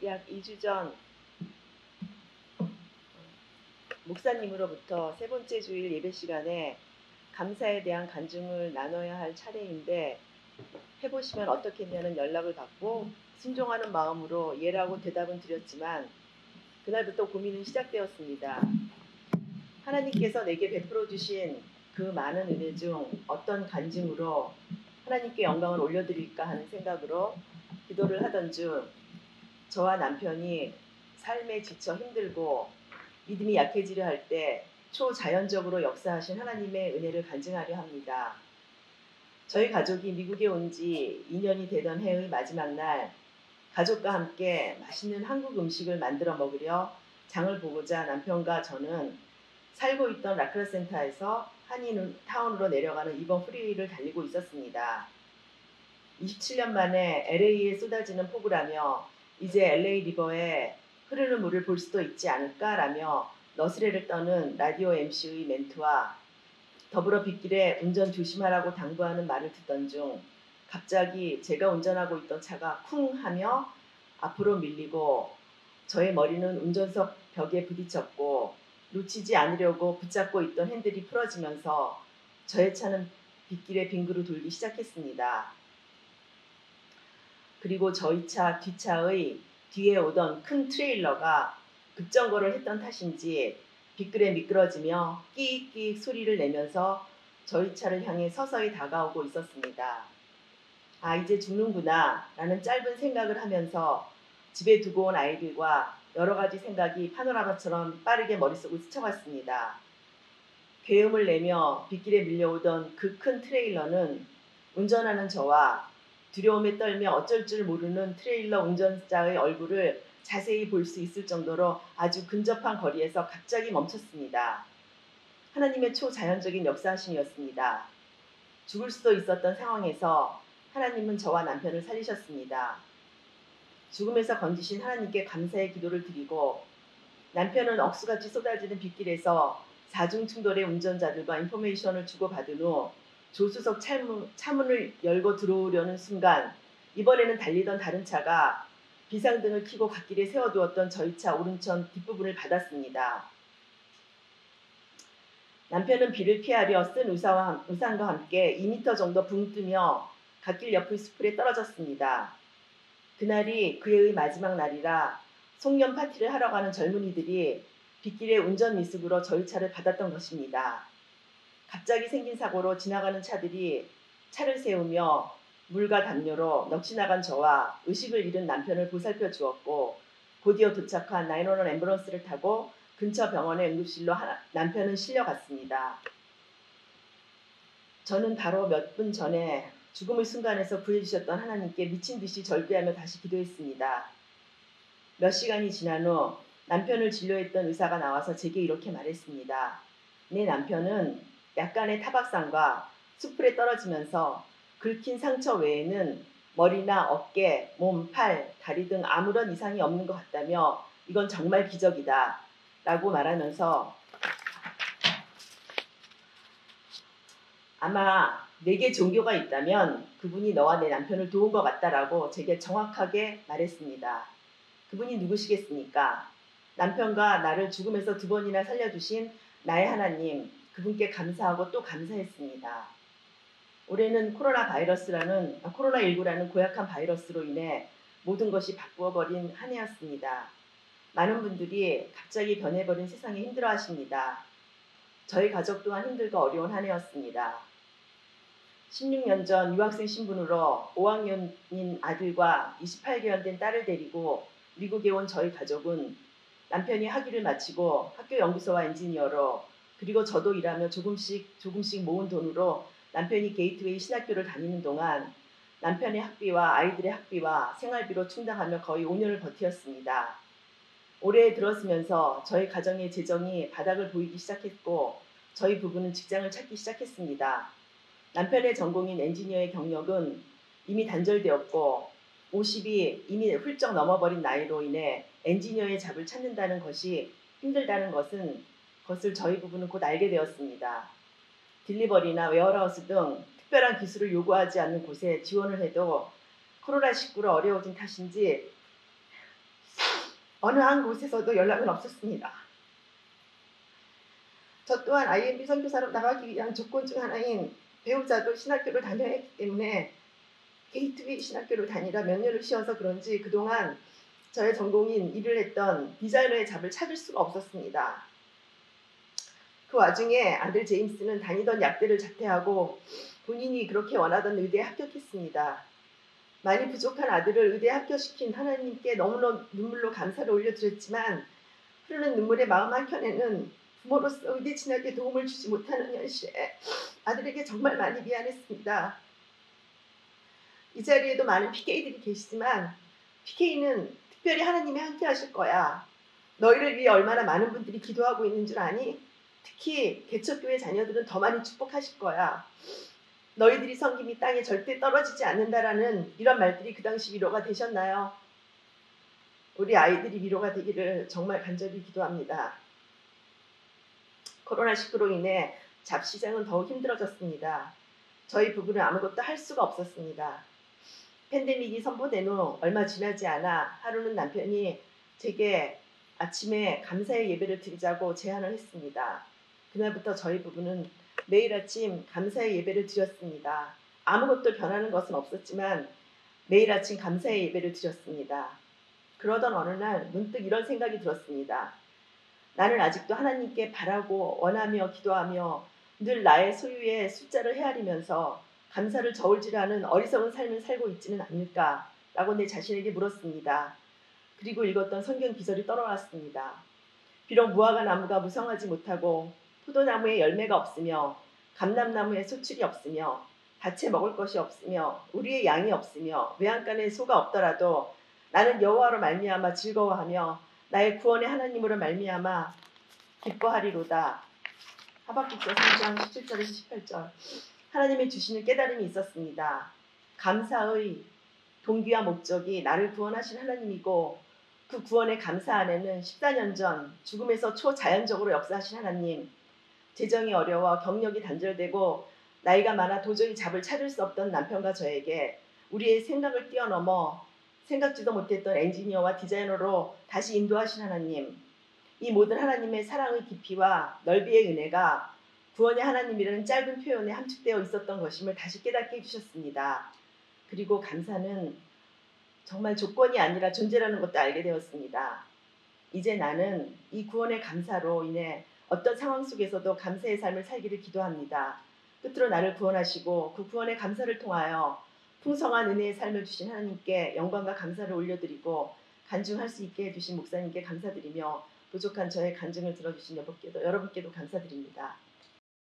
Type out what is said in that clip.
약 2주 전 목사님으로부터 세 번째 주일 예배 시간에 감사에 대한 간증을 나눠야 할 차례인데 해보시면 어떻겠냐는 연락을 받고 순종하는 마음으로 예라고 대답은 드렸지만 그날부터 고민은 시작되었습니다. 하나님께서 내게 베풀어 주신 그 많은 은혜 중 어떤 간증으로 하나님께 영광을 올려드릴까 하는 생각으로 기도를 하던 중 저와 남편이 삶에 지쳐 힘들고 믿음이 약해지려 할 때 초자연적으로 역사하신 하나님의 은혜를 간증하려 합니다. 저희 가족이 미국에 온 지 2년이 되던 해의 마지막 날 가족과 함께 맛있는 한국 음식을 만들어 먹으려 장을 보고자 남편과 저는 살고 있던 라크라 센터에서 한인타운으로 내려가는 이번 프리웨이를 달리고 있었습니다. 27년 만에 LA에 쏟아지는 폭우라며 이제 LA 리버에 흐르는 물을 볼 수도 있지 않을까라며 너스레를 떠는 라디오 MC의 멘트와 더불어 빗길에 운전 조심하라고 당부하는 말을 듣던 중 갑자기 제가 운전하고 있던 차가 쿵 하며 앞으로 밀리고 저의 머리는 운전석 벽에 부딪혔고 놓치지 않으려고 붙잡고 있던 핸들이 풀어지면서 저의 차는 빗길에 빙그로 돌기 시작했습니다. 그리고 저희 차 뒷차의 뒤에 오던 큰 트레일러가 급정거를 했던 탓인지 빗길에 미끄러지며 끼익끼익 소리를 내면서 저희 차를 향해 서서히 다가오고 있었습니다. 아, 이제 죽는구나 라는 짧은 생각을 하면서 집에 두고 온 아이들과 여러 가지 생각이 파노라마처럼 빠르게 머릿속을 스쳐갔습니다. 괴음을 내며 빗길에 밀려오던 그 큰 트레일러는 운전하는 저와 두려움에 떨며 어쩔 줄 모르는 트레일러 운전자의 얼굴을 자세히 볼 수 있을 정도로 아주 근접한 거리에서 갑자기 멈췄습니다. 하나님의 초자연적인 역사하심이었습니다. 죽을 수도 있었던 상황에서 하나님은 저와 남편을 살리셨습니다. 죽음에서 건지신 하나님께 감사의 기도를 드리고 남편은 억수같이 쏟아지는 빗길에서 사중충돌의 운전자들과 인포메이션을 주고받은 후 조수석 차문을 열고 들어오려는 순간 이번에는 달리던 다른 차가 비상등을 켜고 갓길에 세워두었던 저희 차 오른쪽 뒷부분을 받았습니다. 남편은 비를 피하려 쓴 우산과 함께 2m 정도 붕 뜨며 갓길 옆의 숲에 떨어졌습니다. 그날이 그의 마지막 날이라 송년 파티를 하러 가는 젊은이들이 빗길에 운전 미숙으로 저희 차를 받았던 것입니다. 갑자기 생긴 사고로 지나가는 차들이 차를 세우며 물과 담요로 넋이 나간 저와 의식을 잃은 남편을 보살펴 주었고 곧이어 도착한 911 앰뷸런스를 타고 근처 병원의 응급실로 남편은 실려갔습니다. 저는 바로 몇 분 전에 죽음의 순간에서 구해주셨던 하나님께 미친 듯이 절규하며 다시 기도했습니다. 몇 시간이 지난 후 남편을 진료했던 의사가 나와서 제게 이렇게 말했습니다. 내 남편은 약간의 타박상과 숲에 떨어지면서 긁힌 상처 외에는 머리나 어깨, 몸, 팔, 다리 등 아무런 이상이 없는 것 같다며 이건 정말 기적이다 라고 말하면서 아마 내게 종교가 있다면 그분이 너와 내 남편을 도운 것 같다라고 제게 정확하게 말했습니다. 그분이 누구시겠습니까? 남편과 나를 죽음에서 2번이나 살려주신 나의 하나님, 그분께 감사하고 또 감사했습니다. 올해는 코로나19라는 고약한 바이러스로 인해 모든 것이 바꾸어버린 한 해였습니다. 많은 분들이 갑자기 변해버린 세상에 힘들어하십니다. 저희 가족 또한 힘들고 어려운 한 해였습니다. 16년 전 유학생 신분으로 5학년인 아들과 28개월 된 딸을 데리고 미국에 온 저희 가족은 남편이 학위를 마치고 학교 연구소와 엔지니어로 그리고 저도 일하며 조금씩 모은 돈으로 남편이 게이트웨이 신학교를 다니는 동안 남편의 학비와 아이들의 학비와 생활비로 충당하며 거의 5년을 버티었습니다. 올해 들었으면서 저희 가정의 재정이 바닥을 보이기 시작했고 저희 부부는 직장을 찾기 시작했습니다. 남편의 전공인 엔지니어의 경력은 이미 단절되었고 50이 이미 훌쩍 넘어버린 나이로 인해 엔지니어의 잡을 찾는다는 것이 힘들다는 것을 저희 부부는 곧 알게 되었습니다. 딜리버리나 웨어하우스 등 특별한 기술을 요구하지 않는 곳에 지원을 해도 코로나19로 어려워진 탓인지 어느 한 곳에서도 연락은 없었습니다. 저 또한 IMB 선교사로 나가기 위한 조건 중 하나인 배우자도 신학교를 다녀야 했기 때문에 게이트웨이 신학교를 다니라 몇 년을 쉬어서 그런지 그동안 저의 전공인 일을 했던 디자이너의 잡을 찾을 수가 없었습니다. 그 와중에 아들 제임스는 다니던 약대를 자퇴하고 본인이 그렇게 원하던 의대에 합격했습니다. 많이 부족한 아들을 의대에 합격시킨 하나님께 너무나 눈물로 감사를 올려드렸지만 흐르는 눈물의 마음 한켠에는 부모로서 의대 진학에 도움을 주지 못하는 현실에 아들에게 정말 많이 미안했습니다. 이 자리에도 많은 PK들이 계시지만 PK는 특별히 하나님이 함께 하실 거야. 너희를 위해 얼마나 많은 분들이 기도하고 있는 줄 아니? 특히 개척교회 자녀들은 더 많이 축복하실 거야. 너희들이 섬김이 땅에 절대 떨어지지 않는다라는 이런 말들이 그 당시 위로가 되셨나요? 우리 아이들이 위로가 되기를 정말 간절히 기도합니다. 코로나19로 인해 잡시장은 더욱 힘들어졌습니다. 저희 부부는 아무것도 할 수가 없었습니다. 팬데믹이 선포된 후 얼마 지나지 않아 하루는 남편이 제게 아침에 감사의 예배를 드리자고 제안을 했습니다. 그날부터 저희 부부는 매일 아침 감사의 예배를 드렸습니다. 아무것도 변하는 것은 없었지만 매일 아침 감사의 예배를 드렸습니다. 그러던 어느 날 문득 이런 생각이 들었습니다. 나는 아직도 하나님께 바라고 원하며 기도하며 늘 나의 소유의 숫자를 헤아리면서 감사를 저울질하는 어리석은 삶을 살고 있지는 않을까라고 내 자신에게 물었습니다. 그리고 읽었던 성경 기절이 떠올랐습니다. 비록 무화과 나무가 무성하지 못하고 포도나무에 열매가 없으며 감람나무에 소출이 없으며 밭에 먹을 것이 없으며 우리의 양이 없으며 외양간에 소가 없더라도 나는 여호와로 말미암아 즐거워하며 나의 구원의 하나님으로 말미암아 기뻐하리로다. 하박국서 3장 17절에서 18절. 하나님의 주시는 깨달음이 있었습니다. 감사의 동기와 목적이 나를 구원하신 하나님이고 그 구원의 감사 안에는 14년 전 죽음에서 초자연적으로 역사하신 하나님, 재정이 어려워 경력이 단절되고 나이가 많아 도저히 잡을 찾을 수 없던 남편과 저에게 우리의 생각을 뛰어넘어 생각지도 못했던 엔지니어와 디자이너로 다시 인도하신 하나님, 이 모든 하나님의 사랑의 깊이와 넓이의 은혜가 구원의 하나님이라는 짧은 표현에 함축되어 있었던 것임을 다시 깨닫게 해주셨습니다. 그리고 감사는 정말 조건이 아니라 존재라는 것도 알게 되었습니다. 이제 나는 이 구원의 감사로 인해 어떤 상황 속에서도 감사의 삶을 살기를 기도합니다. 끝으로 나를 구원하시고 그 구원의 감사를 통하여 풍성한 은혜의 삶을 주신 하나님께 영광과 감사를 올려드리고 간증할 수 있게 해주신 목사님께 감사드리며 부족한 저의 간증을 들어주신 여러분께도 감사드립니다.